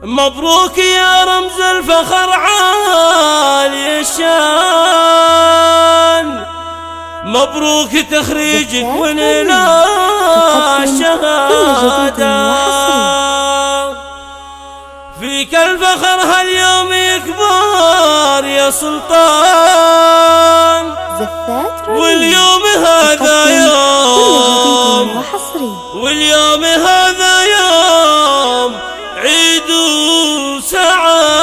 مبروك يا رمز الفخر عالي الشان، مبروك تخريجك ونينا الشهادة. فيك الفخر هاليوم يكبر يا سلطان، واليوم هذا يوم، واليوم هذا يوم عيد وسعادة.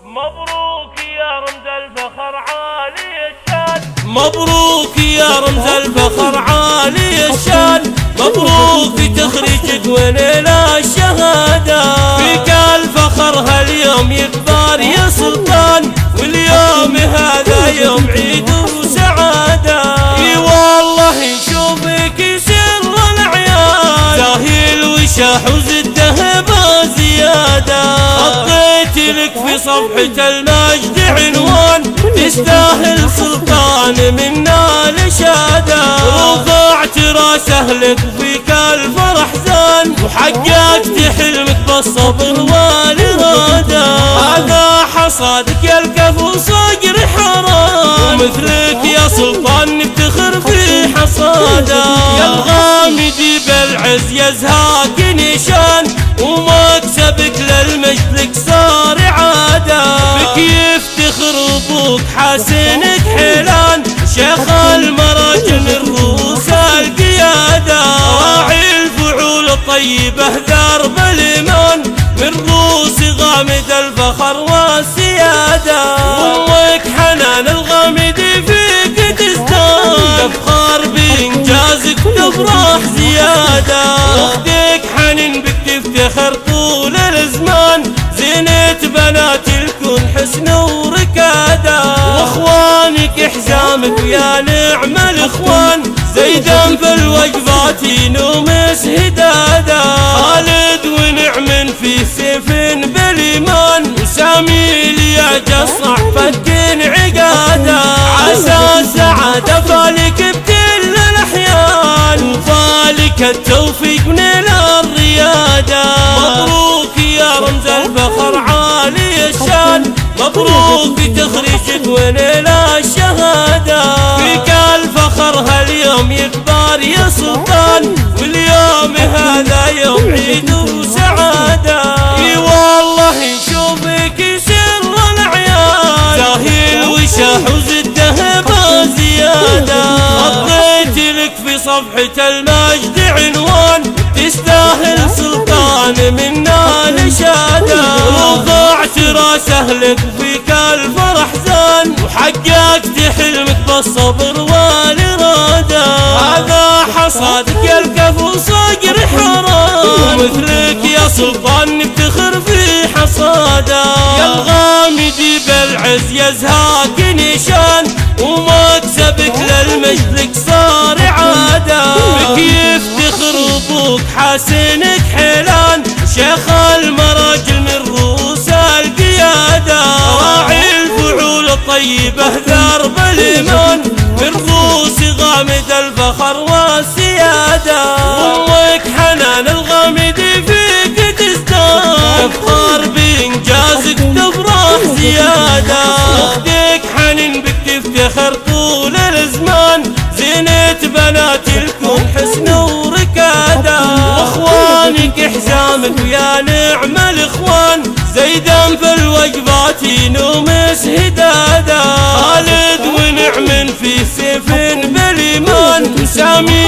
مبروك يا رمز الفخر عالي الشان، مبروك يا رمز الفخر عالي الشان، مبروك تخريجك ونينا الشهادة. فيك الفخر هاليوم يكبر يا سلطان، واليوم هذا يوم عيد وسعادة. اي والله نشوفك سر العيال، زاهي الوشاح وزده بزيادة. حطيت لك في صفحة المجد عنوان، تستاهل سلطان منا لشادة. رفعت راسه لك وفيك الفرح زان، وحققت حلمك بالصبر والإرادة. هذا حصادك يا الكفو صقر حرام، ومثلك يا سلطان نفتخر في حصاده. يا الغامدي بالعز يزهاك نشان، ومكسبك للمجد لك صار عادة. بك يفتخر ابوك حسنك حيلان، شيخ المراجل من رؤوس القيادة. راعي الفعول الطيبة درب الإيمان، من رؤوس غامد الفخر والسيادة. أمك حنان الغامدي فيك تستان، تفخر بإنجازك تفرح زيادة. أختك حنين بك تفتخر طول الزمان، زينة بنات الكون حسن وركادة. واخوانك حزامك ويا نعم الاخوان، زيدا في الوجبات ينومس هداده. خالد ونعم في سيف بالايمان، وسامي يا جصع فك عقاده. عسى السعاده فالك بكل الاحيان، وفالك التوفيق ونيل الرياده. مبروك يا رمز الفخر عالي الشان، مبروك تخريجك ونينا الشهادة. فيك الفخر هاليوم يكبر يا سلطان، واليوم هذا يوم عيد وسعادة. اي والله نشوفك سر العيال، زاهي الوشاح وزده بزيادة. حطيت لك في صفحة المجد عنوان، تستاهل سلطان منا لشادة. رفعت راسه لك وفيك الفرح زان، وحققت حلمك بالصبر والإرادة. هذا حصادك يا الكفو صقر حرام، ومثلك يا سلطان نفتخر في حصاده. يا الغامدي بالعز يزهاك نشان، ومكسبك للمجد لك صار عادة. بك يفتخر ابوك حسنك حيلان، شيخ المراجل من رؤوس القيادة. راعي الفعول الطيبة درب الإيمان، من رؤوس غامد الفخر والسيادة. أمك حنان الغامدي فيك تستان، تفخر بإنجازك تفرح زيادة. أختك حنين بك تفتخر طول الزمان، زينة بنات الكون حسن وركادة. واخوانك حزامك ويا نعم الاخوان، زيدا في الوجبات ينومس هداده. خالد ونعم في سيف بالايمان، وسامي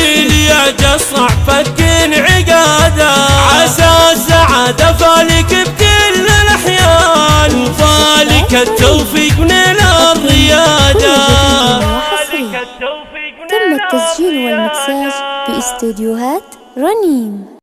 يا جصع فك عقاده. عسى السعاده فالك بكل الاحيان، وفالك التوفيق ونيل الرياده. تم التسجيل والمكساج في استديوهات رنيم.